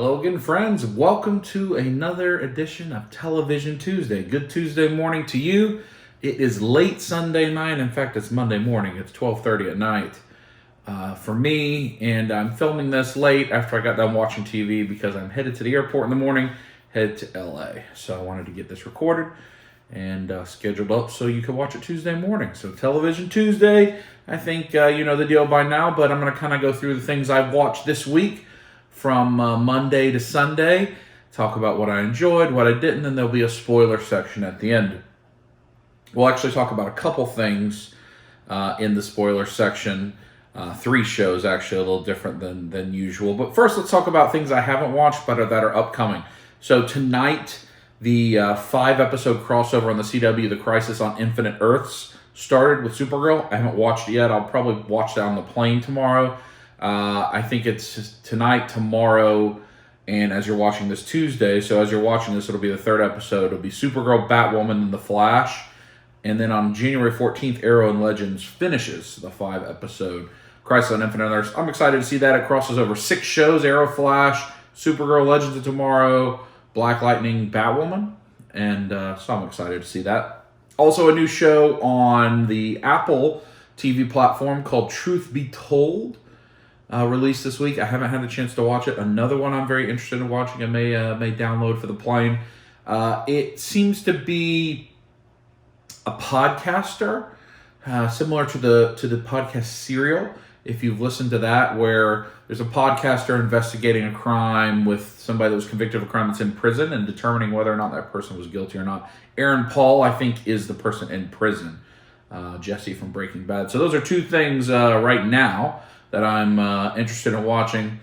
Hello again, friends. Welcome to another edition of Television Tuesday. Good Tuesday morning to you. It is late Sunday night. In fact, it's Monday morning. It's 12:30 at night for me, and I'm filming this late after I got done watching TV because I'm headed to the airport in the morning, head to LA. So I wanted to get this recorded and scheduled up so you can watch it Tuesday morning. So Television Tuesday, I think you know the deal by now, but I'm going to kind of go through the things I've watched this week from Monday to Sunday, talk about what I enjoyed, what I didn't, and there'll be a spoiler section at the end. We'll actually talk about a couple things in the spoiler section. 3 shows, actually, a little different than usual. But first, let's talk about things I haven't watched but that are upcoming. So tonight, the 5-episode crossover on the CW, The Crisis on Infinite Earths, started with Supergirl. I haven't watched it yet. I'll probably watch that on the plane tomorrow. I think it's tonight, tomorrow, and as you're watching this Tuesday, so as you're watching this, it'll be the 3rd episode. It'll be Supergirl, Batwoman, and The Flash. And then on January 14th, Arrow and Legends finishes the 5-episode Crisis on Infinite Earths. I'm excited to see that. It crosses over 6 shows: Arrow, Flash, Supergirl, Legends of Tomorrow, Black Lightning, Batwoman. And so I'm excited to see that. Also, a new show on the Apple TV platform called Truth Be Told. Released this week. I haven't had a chance to watch it. Another one I'm very interested in watching. I may download for the plane. It seems to be a podcaster, similar to the podcast Serial. If you've listened to that, where there's a podcaster investigating a crime with somebody that was convicted of a crime that's in prison and determining whether or not that person was guilty or not. Aaron Paul, I think, is the person in prison. Jesse from Breaking Bad. So those are 2 things right now that I'm interested in watching.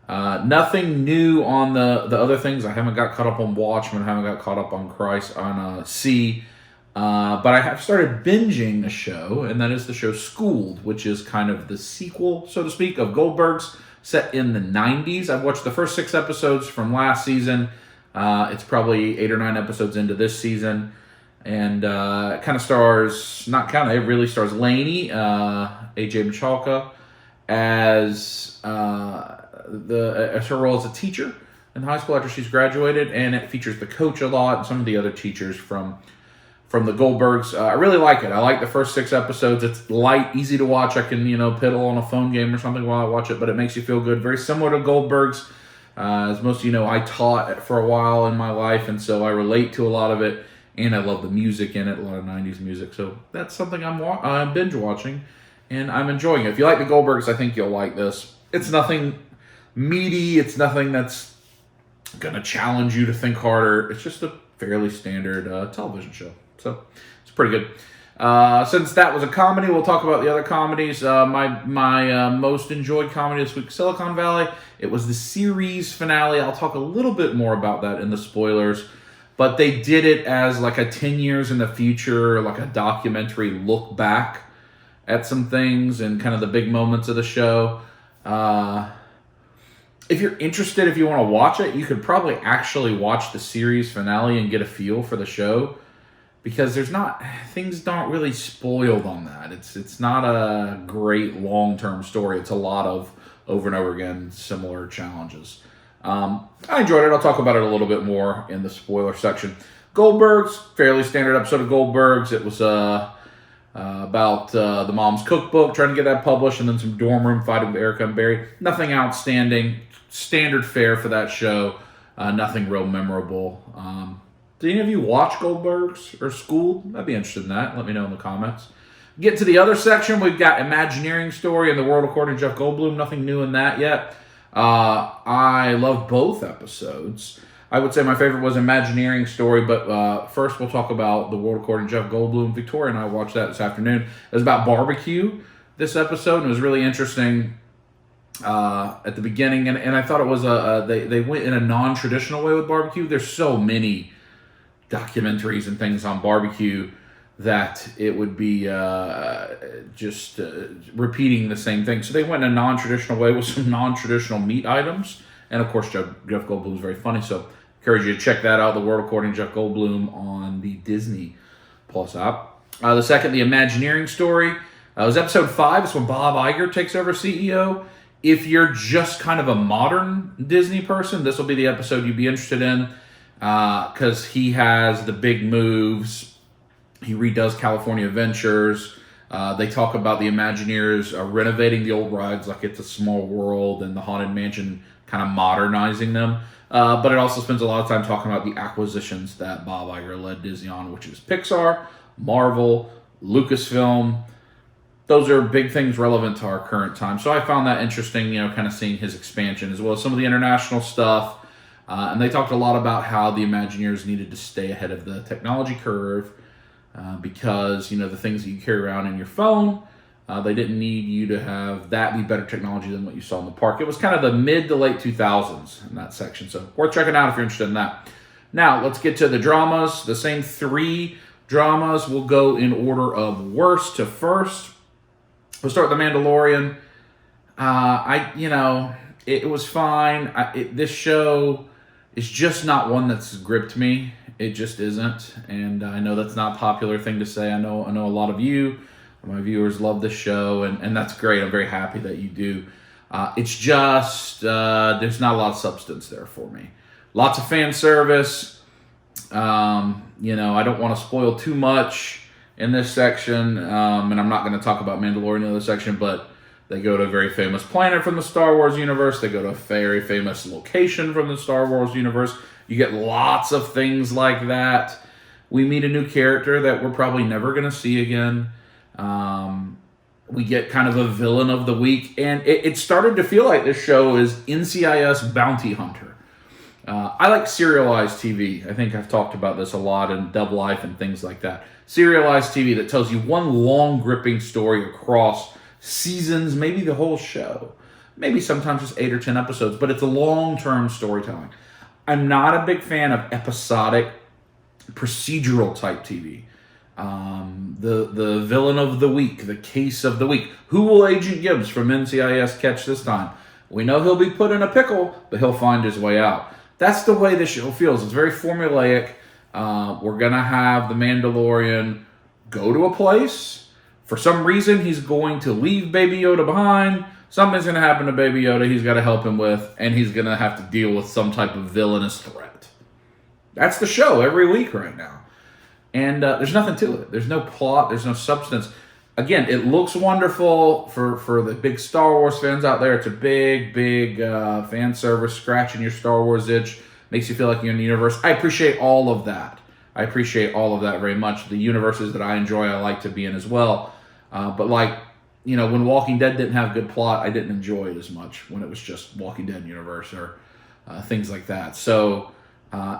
Nothing new on the other things. I haven't got caught up on Watchmen. I haven't got caught up on C. But I have started binging a show, and that is the show Schooled, which is kind of the sequel, so to speak, of Goldberg's, set in the 90s. I've watched the first 6 episodes from last season. It's probably 8 or 9 episodes into this season. And it kind of stars, it really stars Lainey, AJ Michalka, as her role as a teacher in high school after she's graduated, and it features the coach a lot and some of the other teachers from the Goldbergs. I really like it. I like the first 6 episodes. It's light, easy to watch. I can piddle on a phone game or something while I watch it, but it makes you feel good. Very similar to Goldbergs. As most of you know, I taught for a while in my life, and so I relate to a lot of it, and I love the music in it, a lot of 90s music. So that's something I'm binge watching, and I'm enjoying it. If you like the Goldbergs, I think you'll like this. It's nothing meaty. It's nothing that's going to challenge you to think harder. It's just a fairly standard television show. So it's pretty good. Since that was a comedy, we'll talk about the other comedies. My most enjoyed comedy this week, Silicon Valley. It was the series finale. I'll talk a little bit more about that in the spoilers. But they did it as like a 10 years in the future, like a documentary look back at some things and kind of the big moments of the show. If you're interested, if you want to watch it, you could probably actually watch the series finale and get a feel for the show, because things don't really spoiled on that. It's not a great long-term story. It's a lot of over and over again similar challenges. I enjoyed it. I'll talk about it a little bit more in the spoiler section. Goldbergs, fairly standard episode of Goldbergs. It was about the mom's cookbook, trying to get that published, and then some dorm room fighting with Erica and Barry. Nothing outstanding. Standard fare for that show. Nothing real memorable. Did any of you watch Goldbergs or Schooled? I'd be interested in that. Let me know in the comments. Get to the other section. We've got Imagineering Story and The World According to Jeff Goldblum. Nothing new in that yet. I love both episodes. I would say my favorite was Imagineering Story, but first we'll talk about The World According to Jeff Goldblum. Victoria and I watched that this afternoon. It was about barbecue, this episode, and it was really interesting at the beginning, and I thought it was they went in a non-traditional way with barbecue. There's so many documentaries and things on barbecue that it would be just repeating the same thing. So they went in a non-traditional way with some non-traditional meat items. And of course, Jeff Goldblum is very funny. So I encourage you to check that out, The World According to Jeff Goldblum, on the Disney Plus app. The second, The Imagineering Story. It was episode 5. It's when Bob Iger takes over CEO. If you're just kind of a modern Disney person, this will be the episode you'd be interested in, because he has the big moves. He redoes California Adventures. They talk about the Imagineers renovating the old rides like It's a Small World and the Haunted Mansion, kind of modernizing them. But it also spends a lot of time talking about the acquisitions that Bob Iger led Disney on, which is Pixar, Marvel, Lucasfilm. Those are big things relevant to our current time. So I found that interesting, kind of seeing his expansion as well as some of the international stuff. And they talked a lot about how the Imagineers needed to stay ahead of the technology curve because, the things that you carry around in your phone, they didn't need you to have that be better technology than what you saw in the park. It was kind of the mid to late 2000s in that section. So worth checking out if you're interested in that. Now, let's get to the dramas. The same 3 dramas will go in order of worst to first. We'll start with The Mandalorian. It was fine. This show is just not one that's gripped me. It just isn't. And I know that's not a popular thing to say. I know a lot of you, my viewers, love this show, and that's great. I'm very happy that you do. It's just, there's not a lot of substance there for me. Lots of fan service. I don't want to spoil too much in this section, and I'm not going to talk about Mandalorian in the other section, but they go to a very famous planet from the Star Wars universe. They go to a very famous location from the Star Wars universe. You get lots of things like that. We meet a new character that we're probably never going to see again. We get kind of a villain of the week, and it started to feel like this show is NCIS Bounty Hunter. I like serialized TV. I think I've talked about this a lot in Dub Life and things like that. Serialized TV that tells you one long, gripping story across seasons, maybe the whole show. Maybe sometimes just 8 or 10 episodes, but it's a long-term storytelling. I'm not a big fan of episodic, procedural-type TV. The villain of the week, the case of the week. Who will Agent Gibbs from NCIS catch this time? We know he'll be put in a pickle, but he'll find his way out. That's the way this show feels. It's very formulaic. We're going to have the Mandalorian go to a place. For some reason, he's going to leave Baby Yoda behind. Something's going to happen to Baby Yoda he's got to help him with, and he's going to have to deal with some type of villainous threat. That's the show every week right now. And there's nothing to it. There's no plot. There's no substance. Again, it looks wonderful for the big Star Wars fans out there. It's a big fan service, scratching your Star Wars itch. Makes you feel like you're in the universe. I appreciate all of that. I appreciate all of that very much. The universes that I enjoy, I like to be in as well. But when Walking Dead didn't have good plot, I didn't enjoy it as much when it was just Walking Dead universe or things like that. So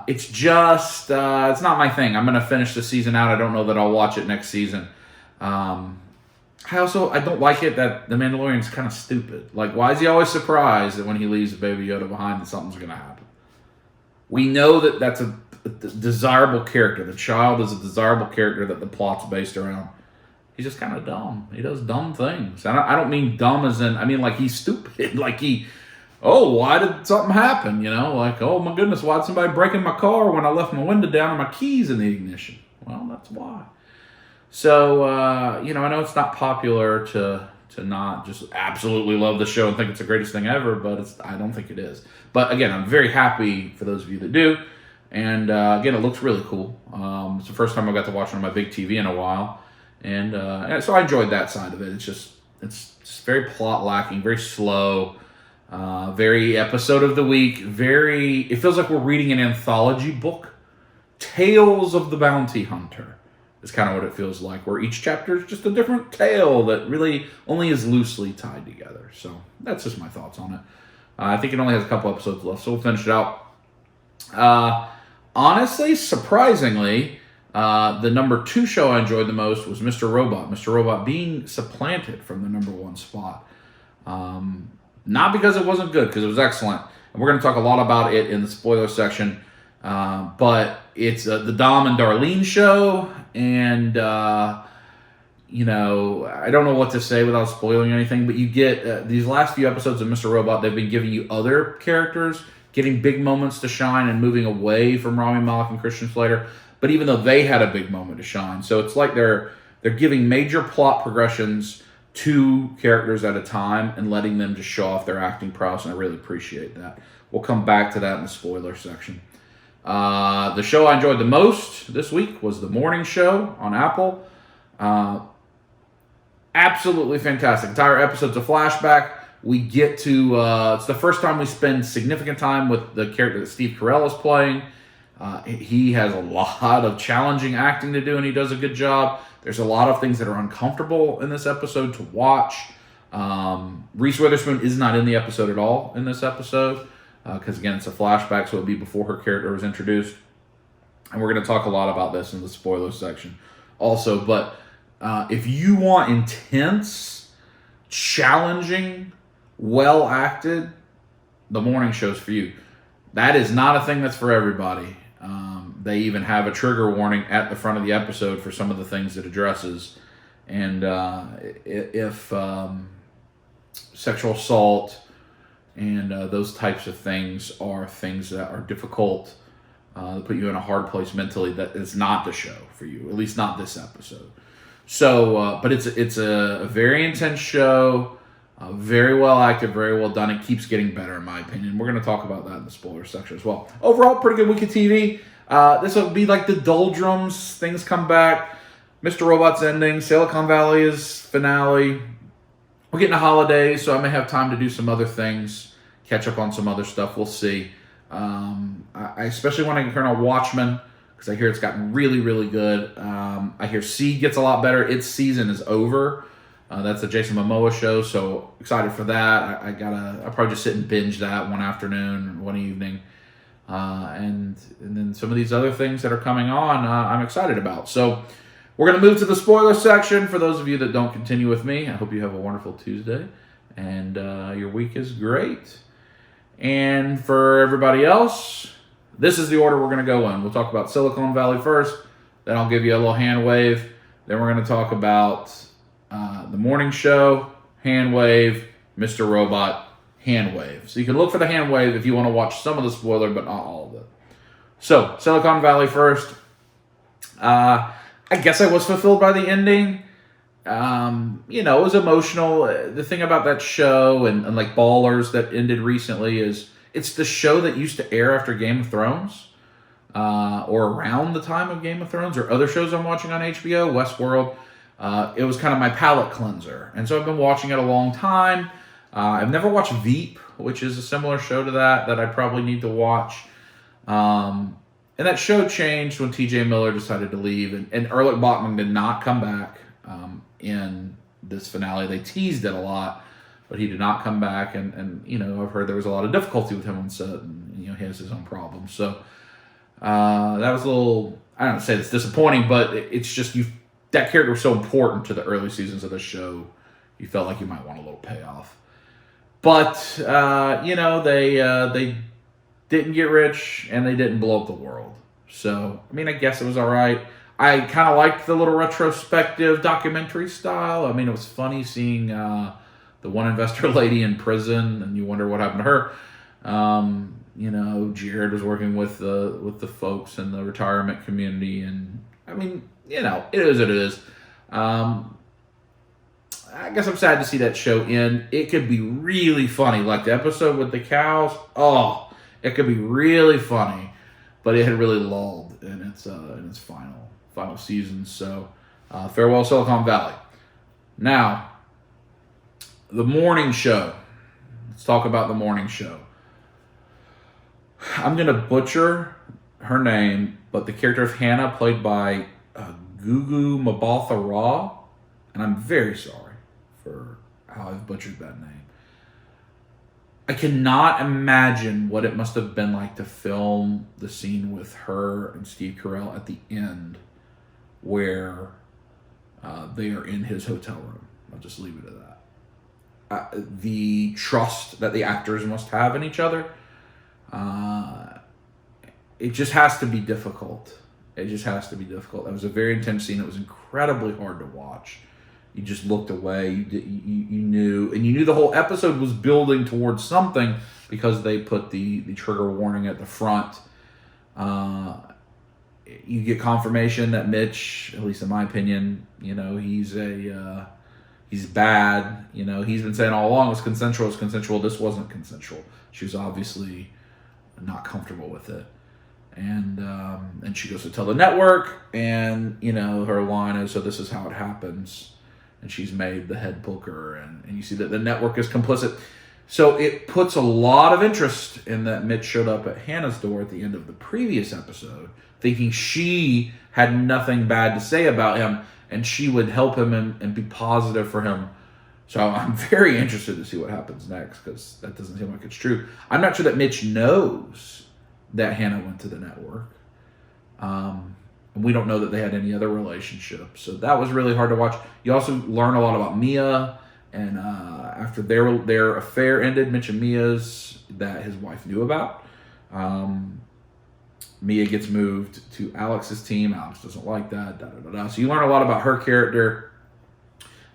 it's just, it's not my thing. I'm going to finish the season out. I don't know that I'll watch it next season. I don't like it that the Mandalorian's kind of stupid. Like, why is he always surprised that when he leaves Baby Yoda behind that something's going to happen? We know that that's a desirable character. The child is a desirable character that the plot's based around. He's just kind of dumb. He does dumb things. And I don't mean dumb as in, I mean like he's stupid. Like why did something happen? Like, oh my goodness, why did somebody break in my car when I left my window down and my keys in the ignition? Well, that's why. So, I know it's not popular to not just absolutely love the show and think it's the greatest thing ever, but I don't think it is. But again, I'm very happy for those of you that do. And again, it looks really cool. It's the first time I got to watch it on my big TV in a while. And so I enjoyed that side of it. It's just very plot lacking, very slow, very episode of the week. It feels like we're reading an anthology book. Tales of the Bounty Hunter is kind of what it feels like, where each chapter is just a different tale that really only is loosely tied together. So that's just my thoughts on it. I think it only has a couple episodes left, so we'll finish it out. Honestly, surprisingly, the number 2 show I enjoyed the most was Mr. Robot. Mr. Robot being supplanted from the number 1 spot. Not because it wasn't good, because it was excellent. And we're going to talk a lot about it in the spoiler section. But it's the Dom and Darlene show. And, I don't know what to say without spoiling anything. But you get these last few episodes of Mr. Robot, they've been giving you other characters getting big moments to shine and moving away from Rami Malek and Christian Slater. But even though they had a big moment to shine. So it's like they're giving major plot progressions 2 characters at a time and letting them just show off their acting prowess, and I really appreciate that. We'll come back to that in the spoiler section. The show I enjoyed the most this week was The Morning Show on Apple. Absolutely fantastic. Entire episode's a flashback. We get to, it's the first time we spend significant time with the character that Steve Carell is playing. He has a lot of challenging acting to do, and he does a good job. There's a lot of things that are uncomfortable in this episode to watch. Reese Witherspoon is not in the episode at all in this episode, because again, it's a flashback, so it'll be before her character was introduced. And we're going to talk a lot about this in the spoiler section also. But if you want intense, challenging, well acted, The Morning Show's for you. That is not a thing that's for everybody. They even have a trigger warning at the front of the episode for some of the things it addresses. And if sexual assault and those types of things are things that are difficult, that put you in a hard place mentally, that is not the show for you, at least not this episode. So, but it's a very intense show, very well acted, very well done. It keeps getting better, in my opinion. We're going to talk about that in the spoiler section as well. Overall, pretty good week of TV. This will be like the doldrums. Things come back. Mr. Robot's ending. Silicon Valley is finale. We're getting the holidays, so I may have time to do some other things, catch up on some other stuff. We'll see. I especially want to turn on Watchmen, because I hear it's gotten really, really good. I hear Seed gets a lot better. Its season is over. That's the Jason Momoa show, so excited for that. I'll probably just sit and binge that one afternoon, one evening. And then some of these other things that are coming on, I'm excited about. So we're going to move to the spoiler section. For those of you that don't continue with me, I hope you have a wonderful Tuesday, and your week is great. And for everybody else, this is the order we're going to go in. We'll talk about Silicon Valley first, then I'll give you a little hand wave, then we're going to talk about The Morning Show, hand wave, Mr. Robot, hand wave. So you can look for the hand wave if you want to watch some of the spoiler, but not all of it. So, Silicon Valley first. I guess I was fulfilled by the ending. It was emotional. The thing about that show and like Ballers that ended recently is it's the show that used to air after Game of Thrones, or around the time of Game of Thrones, or other shows I'm watching on HBO, Westworld. It was kind of my palate cleanser. And so I've been watching it a long time. I've never watched Veep, which is a similar show to that I probably need to watch. And that show changed when T.J. Miller decided to leave. And Erlich Bachman did not come back in this finale. They teased it a lot, but he did not come back. And I've heard there was a lot of difficulty with him on set. And, he has his own problems. So that was a little, I don't know, say it's disappointing, but it's just that character was so important to the early seasons of the show, you felt like you might want a little payoff. But, they didn't get rich, and they didn't blow up the world. So, I guess it was all right. I kind of liked the little retrospective documentary style. It was funny seeing the one investor lady in prison, and you wonder what happened to her. Jared was working with the folks in the retirement community, and, it is what it is. I guess I'm sad to see that show end. It could be really funny, like the episode with the cows. Oh, it could be really funny, but it had really lulled in its final season. So, farewell Silicon Valley. Now, The Morning Show. Let's talk about The Morning Show. I'm gonna butcher her name, but the character of Hannah, played by Gugu Mbatha-Raw, and I'm very sorry for how I've butchered that name. I cannot imagine what it must have been like to film the scene with her and Steve Carell at the end where they are in his hotel room. I'll just leave it at that. The trust that the actors must have in each other, it just has to be difficult. It just has to be difficult. That was a very intense scene. It was incredibly hard to watch. You just looked away. You knew the whole episode was building towards something because they put the trigger warning at the front. You get confirmation that Mitch, at least in my opinion, he's he's bad. He's been saying all along it's consensual, it's consensual. This wasn't consensual. She was obviously not comfortable with it. And she goes to tell the network, and her line is, so this is how it happens, and she's made the head booker, and you see that the network is complicit. So it puts a lot of interest in that Mitch showed up at Hannah's door at the end of the previous episode, thinking she had nothing bad to say about him, and she would help him and be positive for him. So I'm very interested to see what happens next, because that doesn't seem like it's true. I'm not sure that Mitch knows that Hannah went to the network. And we don't know that they had any other relationship. So that was really hard to watch. You also learn a lot about Mia, and after their affair ended, Mitch and Mia's, that his wife knew about. Mia gets moved to Alex's team. Alex doesn't like that. So you learn a lot about her character.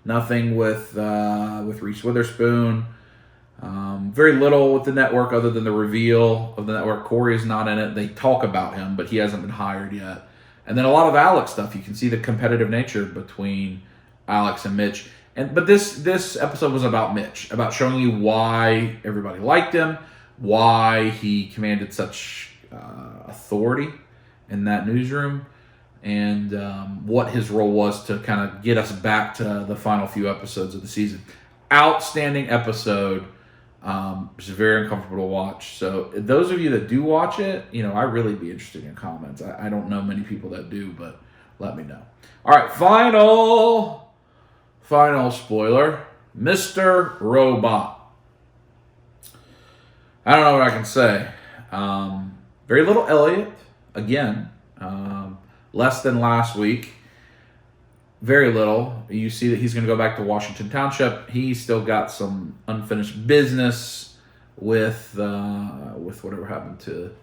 Nothing with Reese Witherspoon. Very little with the network other than the reveal of the network. Corey is not in it. They talk about him, but he hasn't been hired yet. And then a lot of Alex stuff. You can see the competitive nature between Alex and Mitch. But this episode was about Mitch, about showing you why everybody liked him, why he commanded such authority in that newsroom, and what his role was to kind of get us back to the final few episodes of the season. Outstanding episode. It's very uncomfortable to watch. So those of you that do watch it, I'd really be interested in comments. I don't know many people that do, but let me know. All right, final spoiler. Mr. Robot. I don't know what I can say. Very little Elliot, again. Less than last week. Very little. You see that he's going to go back to Washington Township. He's still got some unfinished business with whatever happened to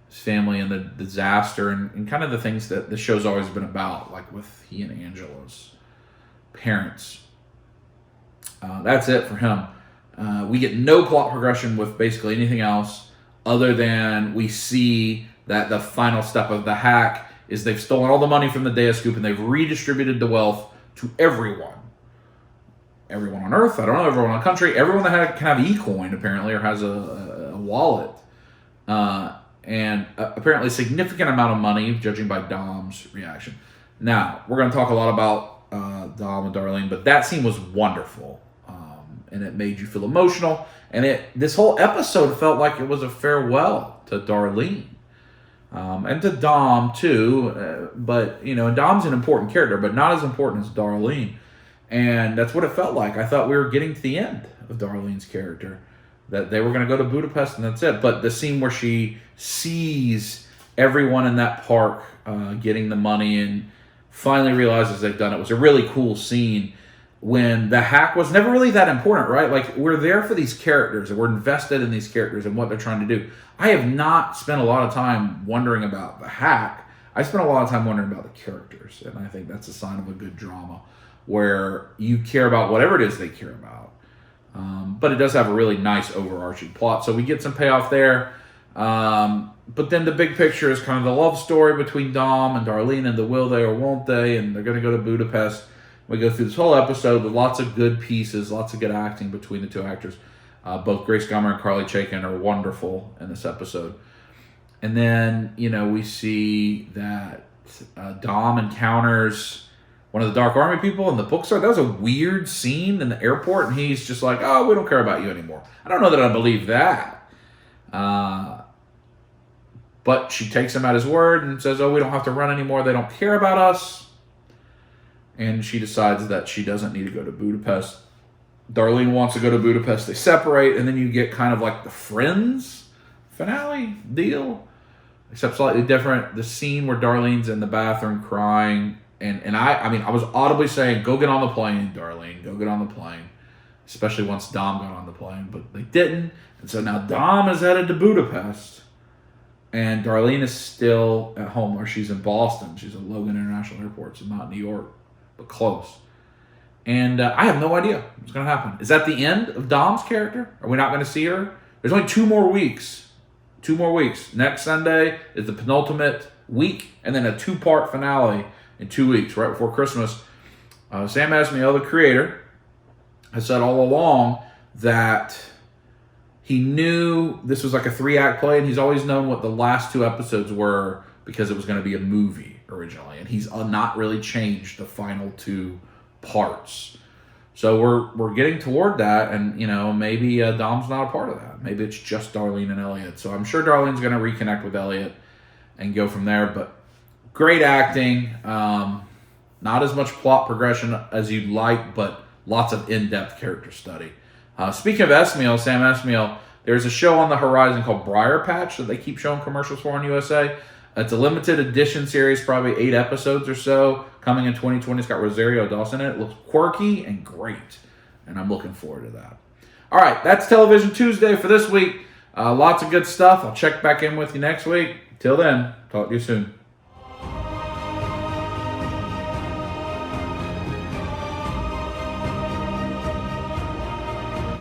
his family and the disaster and kind of the things that the show's always been about, like with he and Angela's parents. That's it for him. We get no plot progression with basically anything else other than we see that the final step of the hack is they've stolen all the money from the Dea Scoop and they've redistributed the wealth to everyone. Everyone on Earth, I don't know, everyone in the country, everyone that can have e-coin apparently or has a wallet. And apparently a significant amount of money, judging by Dom's reaction. Now, we're going to talk a lot about Dom and Darlene, but that scene was wonderful. And it made you feel emotional. And this whole episode felt like it was a farewell to Darlene. And to Dom, too. But, and Dom's an important character, but not as important as Darlene. And that's what it felt like. I thought we were getting to the end of Darlene's character. That they were going to go to Budapest and that's it. But the scene where she sees everyone in that park getting the money and finally realizes they've done it was a really cool scene. When the hack was never really that important, right? Like, we're there for these characters, and we're invested in these characters and what they're trying to do. I have not spent a lot of time wondering about the hack. I spent a lot of time wondering about the characters, and I think that's a sign of a good drama, where you care about whatever it is they care about. But it does have a really nice overarching plot, so we get some payoff there. But then the big picture is kind of the love story between Dom and Darlene and the will they or won't they, and they're going to go to Budapest. We go through this whole episode with lots of good pieces, lots of good acting between the two actors. Both Grace Gummer and Carly Chaikin are wonderful in this episode. And then, we see that Dom encounters one of the Dark Army people in the bookstore. That was a weird scene in the airport, and he's just like, oh, we don't care about you anymore. I don't know that I believe that. But she takes him at his word and says, oh, we don't have to run anymore. They don't care about us. And she decides that she doesn't need to go to Budapest. Darlene wants to go to Budapest. They separate, and then you get kind of like the Friends finale deal, except slightly different. The scene where Darlene's in the bathroom crying, and I was audibly saying, go get on the plane, Darlene, go get on the plane, especially once Dom got on the plane, but they didn't. And so now Dom is headed to Budapest, and Darlene is still at home, or she's in Boston. She's at Logan International Airport, so not New York, but close. And I have no idea what's going to happen. Is that the end of Dom's character? Are we not going to see her? There's only 2 more weeks. 2 more weeks. Next Sunday is the penultimate week, and then a 2-part finale in 2 weeks, right before Christmas. Sam Esmail, the creator, has said all along that he knew this was like a 3-act play, and he's always known what the last 2 episodes were because it was going to be a movie originally, and he's not really changed the final 2 parts. So we're getting toward that, and maybe Dom's not a part of that. Maybe it's just Darlene and Elliot. So I'm sure Darlene's going to reconnect with Elliot and go from there. But great acting, not as much plot progression as you'd like, but lots of in-depth character study. Speaking of Esmail, Sam Esmail, there's a show on the horizon called Briar Patch that they keep showing commercials for on USA. It's a limited edition series, probably 8 episodes or so, coming in 2020. It's got Rosario Dawson in it. It looks quirky and great, and I'm looking forward to that. All right, that's Television Tuesday for this week. Lots of good stuff. I'll check back in with you next week. Till then, talk to you soon.